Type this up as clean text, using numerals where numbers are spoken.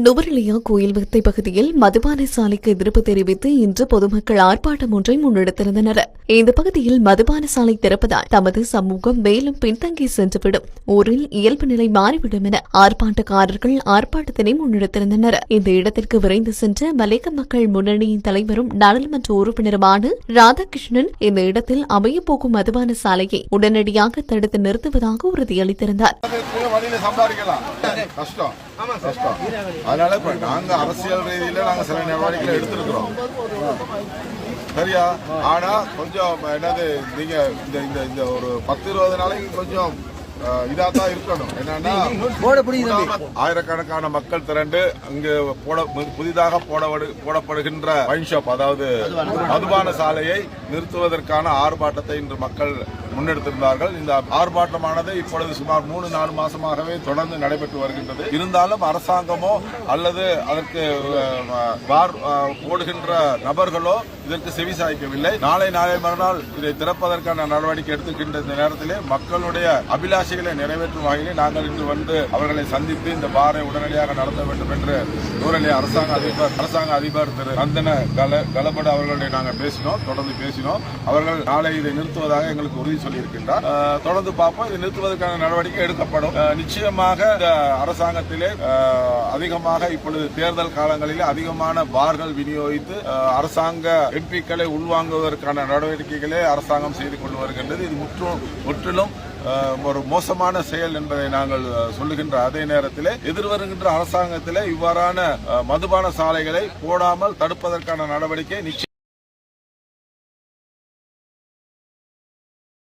நுவரெலியா கோயில் வித்தை பகுதியில் மதுபான சாலைக்கு எதிர்ப்பு தெரிவித்து இன்று பொதுமக்கள் ஆர்ப்பாட்டம் ஒன்றை முன்னெடுத்திருந்தனர். இந்த பகுதியில் மதுபான சாலை திறப்பதால் தமது சமூகம் மேலும் பின்தங்கி சென்றுவிடும், ஊரில் இயல்பு நிலை மாறிவிடும் என ஆர்ப்பாட்டக்காரர்கள் ஆர்ப்பாட்டத்தினை முன்னெடுத்திருந்தனர். இந்த இடத்திற்கு விரைந்து சென்ற மலேக மக்கள் முன்னணியின் தலைவரும் நாடாளுமன்ற உறுப்பினருமான ராதாகிருஷ்ணன் இந்த இடத்தில் அமையப்போகும் மதுபான சாலையை உடனடியாக தடுத்து நிறுத்துவதாக உறுதியளித்திருந்தார். அதனால இப்ப நாங்க அரசியல் ரீதியில நாங்க சில நடவடிக்கைகளை எடுத்திருக்கிறோம், சரியா? ஆனா கொஞ்சம் என்னது, நீங்க இந்த ஒரு 10-20 நாளைக்கு கொஞ்சம் இதாத்தான் இருக்கணும். என்னன்னா, ஆயிரக்கணக்கான மக்கள் திரண்டு அங்கு புதிதாக போடப்படுகின்ற வைன் ஷாப், அதாவது மதுபான சாலையை நிறுத்துவதற்கான ஆர்ப்பாட்டத்தை இன்று மக்கள் முன்னெடுத்திருந்தார்கள். இந்த ஆர்ப்பாட்டமானது இப்பொழுது சுமார் 3-4 மாசமாகவே தொடர்ந்து நடைபெற்று வருகின்றது. இருந்தாலும் அரசாங்கமோ அல்லது அதற்கு போடுகின்ற நபர்களோ இதற்கு செவிசாய்க்கவில்லை. நாளை மறுநாள் இதை திறப்பதற்கான நடவடிக்கை எடுத்துக்கின்ற இந்த நேரத்திலே மக்களுடைய அபிலாஷைகளை நிறைவேற்றும் வகையிலே நாங்கள் இன்று வந்து அவர்களை சந்தித்து இந்த பாரை உடனடியாக நடத்த வேண்டும் என்று நுவரெலியா அரசாங்க அதிபர் திரு நந்தன கலபட அவர்களுடைய நாங்கள் தொடர்ந்து பேசினோம். அவர்கள் நாளை இதை நிறுத்துவதாக எங்களுக்கு உறுதி சொல்லியிருக்கின்றார். தொடர்ந்து பார்ப்போம். இதை நிறுத்துவதற்கான நடவடிக்கை எடுக்கப்படும். நிச்சயமாக இந்த அரசாங்கத்திலே அதிகமாக இப்பொழுது தேர்தல் காலங்களில் அதிகமான பார்கள் விநியோகித்து அரசாங்க எம்பிக்களை உள்வாங்குவதற்கான நடவடிக்கைகளே அரசாங்கம் செய்து கொண்டு வருகின்றது. இது முற்றிலும் ஒரு மோசமான செயல் என்பதை நாங்கள் சொல்லுகின்ற அதே நேரத்தில் எதிர்வருகின்ற அரசாங்கத்திலே இவ்வாறான மதுபான சாலைகளை போடாமல் தடுப்பதற்கான நடவடிக்கை நிச்சயம்